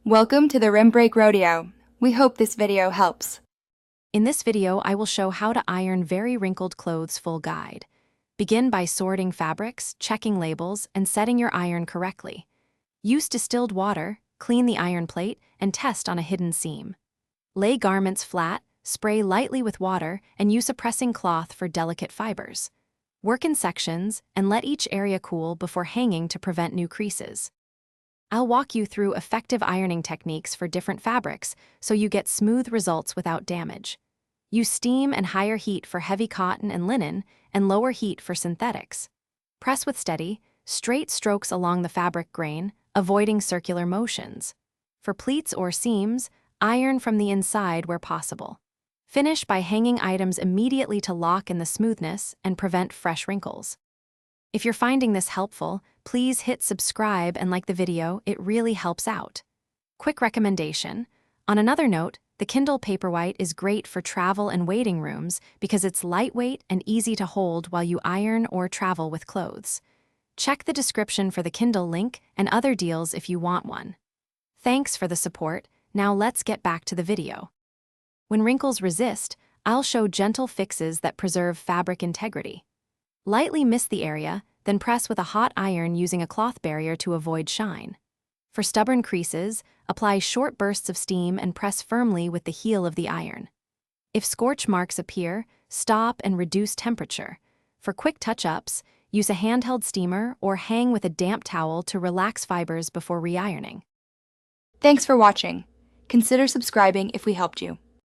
Welcome to the Rim Break Rodeo. We hope this video helps. In this video, I will show how to iron very wrinkled clothes full guide. Begin by sorting fabrics, checking labels, and setting your iron correctly. Use distilled water, clean the iron plate, and test on a hidden seam. Lay garments flat, spray lightly with water, and use a pressing cloth for delicate fibers. Work in sections and let each area cool before hanging to prevent new creases. I'll walk you through effective ironing techniques for different fabrics so you get smooth results without damage. Use steam and higher heat for heavy cotton and linen, and lower heat for synthetics. Press with steady, straight strokes along the fabric grain, avoiding circular motions. For pleats or seams, iron from the inside where possible. Finish by hanging items immediately to lock in the smoothness and prevent fresh wrinkles. If you're finding this helpful, please hit subscribe and like the video, it really helps out. Quick recommendation. On another note, the Kindle Paperwhite is great for travel and waiting rooms because it's lightweight and easy to hold while you iron or travel with clothes. Check the description for the Kindle link and other deals if you want one. Thanks for the support. Now let's get back to the video. When wrinkles resist, I'll show gentle fixes that preserve fabric integrity. Lightly mist the area, then press with a hot iron using a cloth barrier to avoid shine. For stubborn creases, apply short bursts of steam and press firmly with the heel of the iron. If scorch marks appear, stop and reduce temperature. For quick touch-ups, use a handheld steamer or hang with a damp towel to relax fibers before re-ironing. Thanks for watching. Consider subscribing if we helped you.